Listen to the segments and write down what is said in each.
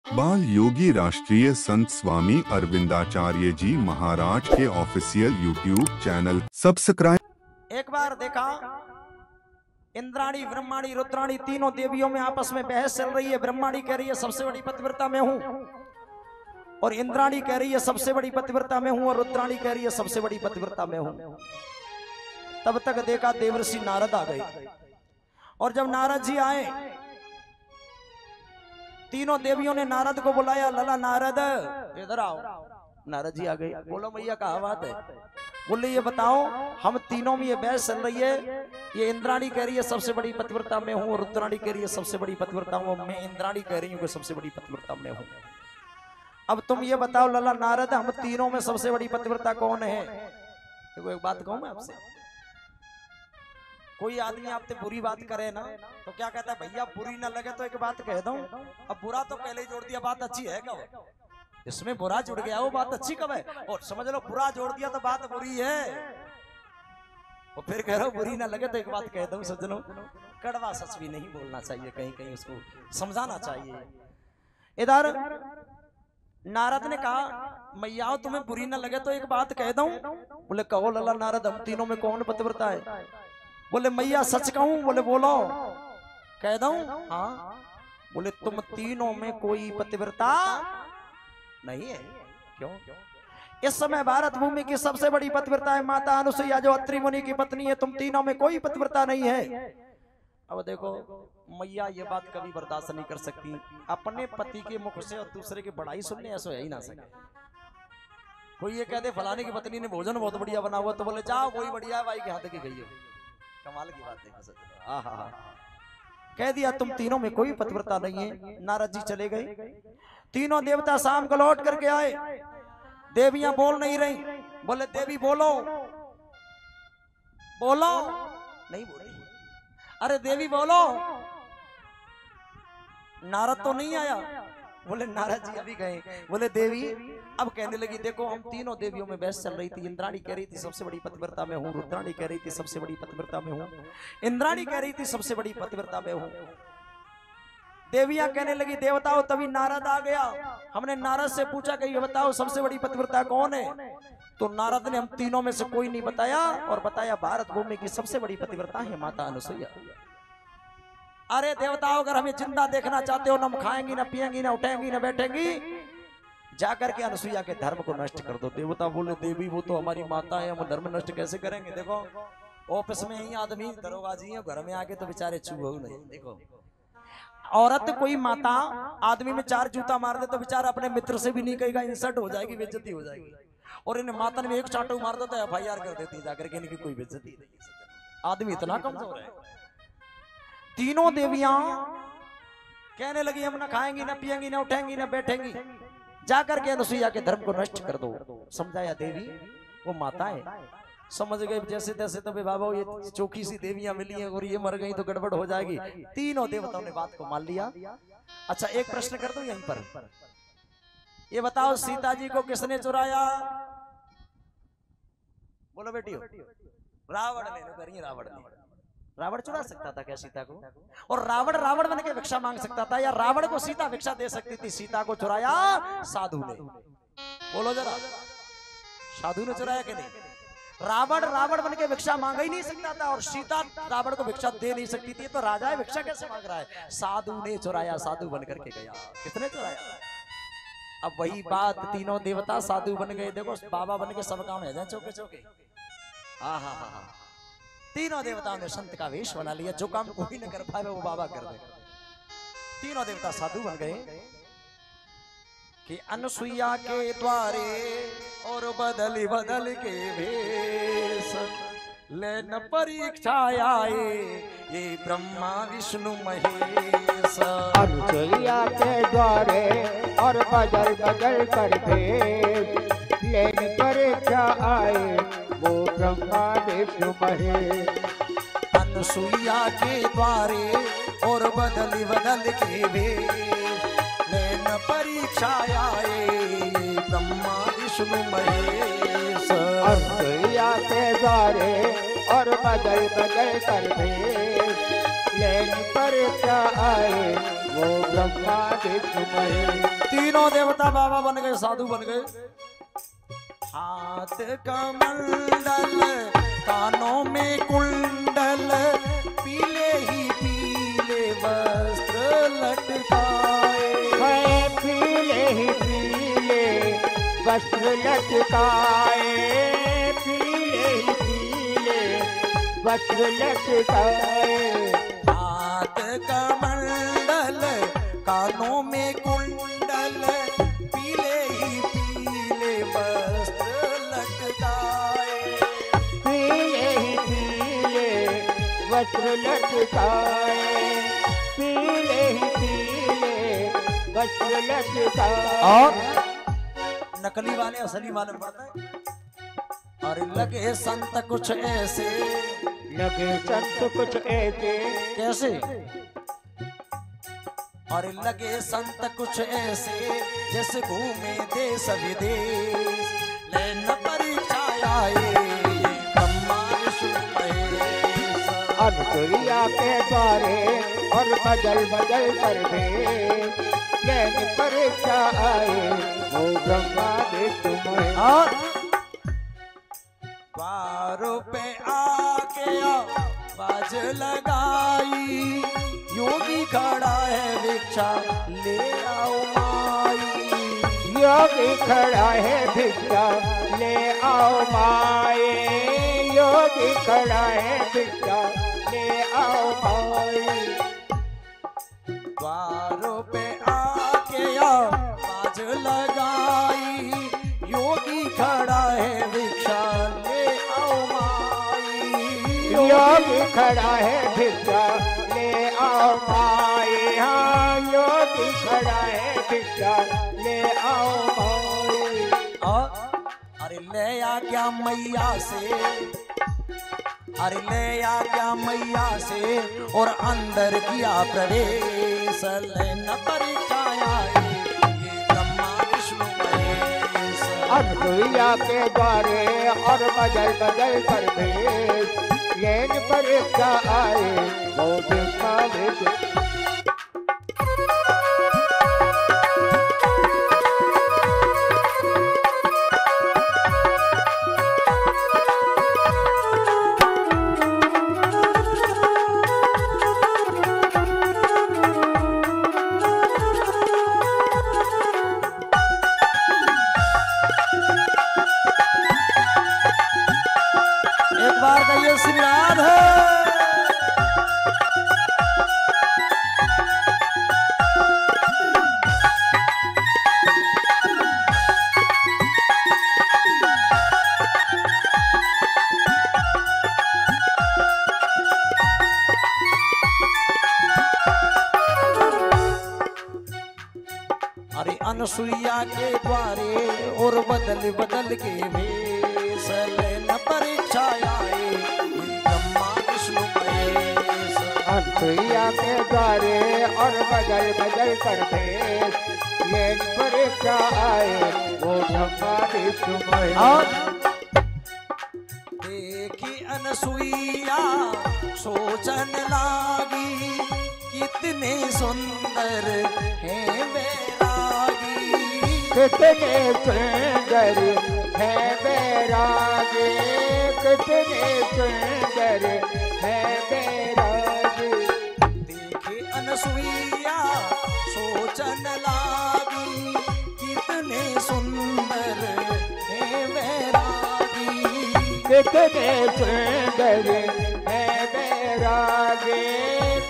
बाल योगी राष्ट्रीय संत स्वामी अरविंदाचार्य जी महाराज के ऑफिशियल यूट्यूब चैनल सब्सक्राइब। एक बार देखा इंद्राणी, ब्रह्माणी, रुद्राणी तीनों देवियों में आपस में बहस चल रही है। ब्रह्माणी कह रही है सबसे बड़ी पतिव्रता मैं हूं, और इंद्राणी कह रही है सबसे बड़ी पतिव्रता मैं हूं, और रुद्राणी कह रही है सबसे बड़ी पतिव्रता मैं हूं। तब तक देखा देवर्षि नारद आ गए, और जब नारद जी आए तीनों देवियों ने नारद को बुलाया। लला नारद इधर आओ। नारद जी आ गए। बोलो मैया कहा बात है? बोले ये बताओ, हम तीनों में ये बहस चल रही है। ये इंद्राणी कह रही है सबसे बड़ी पतिव्रता मैं हूं, और रुद्राणी कह रही है सबसे बड़ी पतिव्रता हूं, मैं इंद्राणी कह रही हूं कि सबसे बड़ी पतिव्रता मैं हूं। अब तुम ये बताओ लला नारद, हम तीनों में सबसे बड़ी पतिव्रता कौन है? देखो एक बात कहूं मैं आपसे, कोई आदमी आपसे बुरी बात करे ना तो क्या कहता है, भैया बुरी ना लगे तो एक बात कह दूं। अब बुरा तो पहले ही जोड़ दिया, बात अच्छी है क्या? इसमें बुरा जुड़ गया, वो बात अच्छी कब है? और समझ लो बुरा जोड़ दिया तो बात बुरी है। और फिर कह रहा हूं बुरी ना लगे तो एक बात कह दूं। सज्जनों, कड़वा सच भी नहीं बोलना चाहिए, कहीं कहीं उसको समझाना चाहिए। इधर नारद ने कहा मैया तुम्हें बुरी ना लगे तो एक बात कह दूं। बोले कहो लला नारद, हम तीनों में कौन पतिव्रता है? बोले मैया सच कहूं? बोले बोलो। कह दूं? हाँ। बोले तुम तीनों में कोई पतिव्रता नहीं है। क्यों? इस समय भारत भूमि की सबसे बड़ी पतिव्रता है माता अनुसुईया, जो अत्रि मुनि की पत्नी है। तुम तीनों में कोई पतिव्रता नहीं है। अब देखो मैया ये बात कभी बर्दाश्त नहीं कर सकती, अपने पति के मुख से और दूसरे की बड़ाई सुनने ऐसा है ही ना सके। कोई ये कह दे फलाने की पत्नी ने भोजन बहुत बढ़िया बना हुआ, तो बोले जाओ वही बढ़िया है, भाई के हाथ की गई हो। कमाल की बात है। कह दिया तुम तीनों में कोई पतिव्रता नहीं है। नारद जी चले गए। तीनों देवता शाम को लौट करके आए। देवियां बोल नहीं रही। बोले देवी बोलो। बोलो नहीं बोली। अरे देवी बोलो। नारद तो नहीं आया। बोले नारद जी अभी गए। बोले देवी, अब कहने लगी देखो हम तीनों देवियों में बहस चल रही थी। इंद्राणी कह रही थी सबसे बड़ी पतिव्रता मैं हूं, रुद्राणी कह रही थी सबसे बड़ी पतिव्रता मैं हूं, इंद्राणी कह रही थी सबसे बड़ी पतिव्रता मैं हूं। देवियां कहने लगी देवताओं। तभी नारद आ गया। हमने नारद से पूछा कि ये बताओ सबसे बड़ी पतिव्रता कौन है? तो नारद ने हम तीनों में से कोई नहीं बताया, और बताया भारत भूमि की सबसे बड़ी पतिव्रता है माता अनुसुईया। अरे देवताओं, अगर हमें जिंदा देखना चाहते हो, ना खाएंगी ना पिएंगी ना उठेंगी ना बैठेंगी, जाकर के अनुसुईया के धर्म को नष्ट कर दो। देवता बोले देवी वो तो हमारी माता है, हम धर्म नष्ट कैसे करेंगे? देखो ऑफिस में ही आदमी दरोगा जी है, घर में आके तो बेचारे चूहो नहीं। देखो औरत कोई माता आदमी में 4 जूता मार दे तो बेचारा अपने मित्र से भी नहीं कहेगा, इंसल्ट हो जाएगी, बेइज्जती हो जाएगी। और इन्हें मातन में एक चाटू मार दो तो FIR कर देती जाकर के, इनकी कोई बेइज्जती नहीं। आदमी इतना कमजोर है। तीनों देवियां कहने लगी हम ना खाएंगी ना पिएंगी ना उठेंगी ना बैठेंगी, जाकर के अनुसुईया के धर्म को नष्ट कर दो। समझाया देवी वो माता है। समझ गए जैसे तैसे। तो बाबा ये चौकी सी देवियां मिली हैं और ये मर गई तो गड़बड़ हो जाएगी। तीनों देवताओं ने बात को मान लिया। अच्छा एक प्रश्न कर दूं यहीं पर, ये बताओ सीता जी को किसने चुराया? बोलो बेटी हो। रावण ने। करिए रावण ने। रावण चुरा सकता था क्या सीता को? और रावण रावण बन के भिक्षा मांग सकता था, या रावण को सीता भिक्षा दे सकती थी? सीता को चुराया साधु ने। बोलो जरा, साधु ने चुराया कि नहीं? रावण रावण बन के भिक्षा मांग ही नहीं सकता था, और सीता रावण को भिक्षा दे नहीं सकती थी। तो राजा भिक्षा कैसे मांग रहा है? साधु ने चुराया, साधु बन करके गया। किसने चुराया? अब वही बात, तीनों देवता साधु बन गए। देखो बाबा बन के सब काम है जाए चौके चौके। हाँ, तीनों देवताओं ने संत का वेश बना लिया। जो काम कोई न कर पाए वो बाबा कर दे। तीनों देवता साधु बन गए कि अनुसुईया के द्वारे और बदल बदल के भेष लेन परीक्षा आए ये ब्रह्मा विष्णु महेश। अनुसुईया के द्वारे और बदल बदल कर भेष लेन परीक्षा आए वो ब्रह्मा विष्णु महेश। अनुसुईया के द्वारे और बदल बदल के भेष लेन परीक्षा आए ब्रह्मा विष्णु महेश। अनुसुईया के द्वारे और बदल बदल कर भेष लेन परीक्षा आए वो ब्रह्मा विष्णु महेश। तीनों देवता बाबा बन गए, साधु बन गए। हाथ कमंडल, कानों में कुंडल, पीले ही पीले वस्त्र लटकाए। पीले ही पीले वस्त्र लटकाए, पीले ही पीले वस्त्र लटकाए। हाथ कमंडल, कानों में कुंडल, पीले ही पीले वस्त्र लटकाए। पीले ही पीले वस्त्र लटकाए, पीले ही पीले वस्त्र लटकाए। और नकली वाले असली मालूम पड़ता है। और लगे संत कुछ ऐसे, लगे संत कुछ ऐसे, कैसे? और लगे संत कुछ ऐसे जैसे घूमे देश विदेश, लेन परीक्षा आए ब्रह्मा विष्णु महेश। अनुसुईया के द्वारे और बदल बदल कर भेष, लेन परीक्षा आए वो ब्रह्मा विष्णु महेश। और द्वारों पे आके आवाज लगाई, योगी खड़ा है भिक्षा ले आओ माई। योगी खड़ा है भिक्षा ले आओ माए, योगी खड़ा है भिक्षा ले आओ माए। द्वारों पे आके आवाज लगाई, योगी खड़ा है भिक्षा ले आओ माई। योगी खड़ा है भिक्षा ले आओ माए, हाँ योगी खड़ा है भिक्षा ले आओ माए। अरे ले आ क्या मैया से, अरे ले आ क्या मैया से, और अंदर किया प्रवेश, लेन परीक्षा आए ये ब्रह्मा विष्णु महेश। अनुसुईया के द्वारे और बदल बदल कर भेष, लेन परीक्षा आए वो ब्रह्मा विष्णु। एक बार कहिए श्री राधे। अरे अनसुईया के द्वारे और बदल बदल के भेष, लेन परीक्षा आए ब्रह्मा विष्णु महेश। अनुसुईया के द्वारे और बदल बदल कर भेष, लेन परीक्षा आए वो ब्रह्मा विष्णु महेश। और देखी अनसुईया सोचन लागी, कितने सुंदर है बैरागी। कितने सुंदर है बैरागी, कितने सुंदर है बैरागी। देखे अनसुईया सोचन लागी, कितने सुंदर है बैरागी। कितने सुंदर है बैरागी,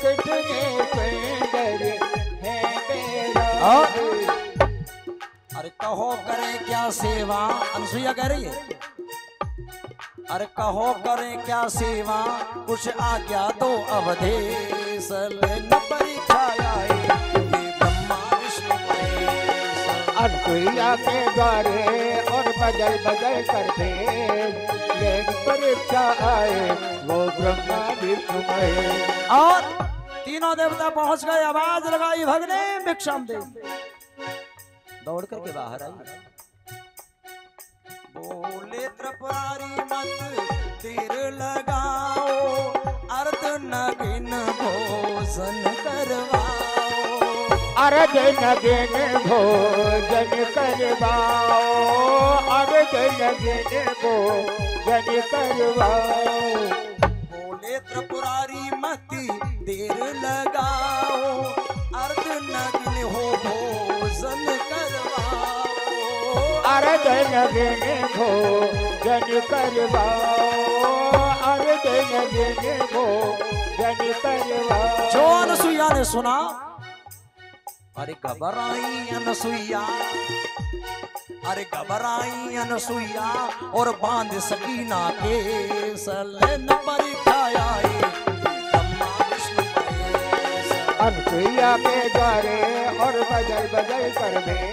कितने सुंदर है बैरागी। अरे कहो करे क्या सेवा, अनसुईया कह रही है। अरे कहो करे क्या सेवा, कुछ आज्ञा दो अवधेश, लेन परीक्षा आए ये ब्रह्मा विष्णु महेश। अनुसुईया के द्वारे और बदल बदल कर भेष, लेन परीक्षा आए वो ब्रह्मा विष्णु महेश। और तीनों देवता पहुंच गए, आवाज लगाई भगने भिक्षाम दे। दौड़ करके बाहर आई, बोले त्रिपुरारी मत देर लगाओ, अर्ध नगिन भोजन करवाओ। अर्ध नगिन भोजन जन करवाओ, अर्घ लगे भोजन करवाओ। बोले त्रिपुरारी मती देर लगाओ, अर्ध नग्न हो भोजन करवाओ, अर्घ लगे भोजन करवाओ, अर्घ लगे भोजन करवाओ। जो अनसुईया ने सुना, अरे घबराई अनसुईया, अरे घबराई अनसुईया और बांध सकीना के सलन पर खायाए ब्रह्मा विष्णु महेश। अनसुईया के द्वारे और बदल बदल कर में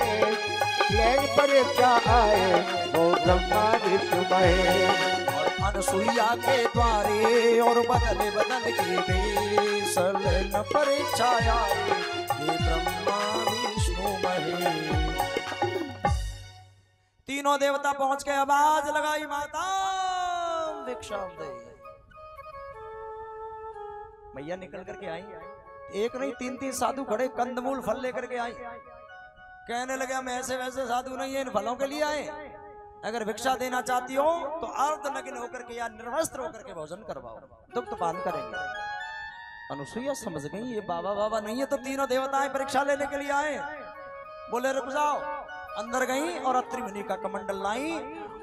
लेन परीक्षा आए वो ब्रह्मा विष्णु महेश। अनसुईया के द्वारे और बदल बदल के वेश लेन परीक्षा आए ये ब्रह्मा विष्णु महेश। तीनों देवता पहुंच के आवाज लगाई, माता भिक्षा दे। मैया निकल करके आई, एक नहीं तीन तीन साधु खड़े कंदमूल फल लेकर के आई। कहने लगे हम ऐसे वैसे साधु नहीं है, इन फलों के लिए आए। अगर भिक्षा देना चाहती हो तो अर्ध नग्न होकर के या निर्वस्त्र होकर के भोजन करवाओ, दुग्ध पान करेंगे। अनुसुईया समझ गई ये बाबा बाबा नहीं है तो तीनों देवताएं परीक्षा लेने के लिए आए। बोले रुक जाओ। अंदर गई और अत्रि मुनि का कमंडल लाई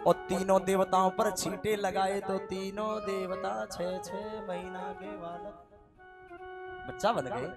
और तीनों देवताओं पर छींटे लगाए तो तीनों देवता 6-6 महीना के बालक बच्चा बन गए।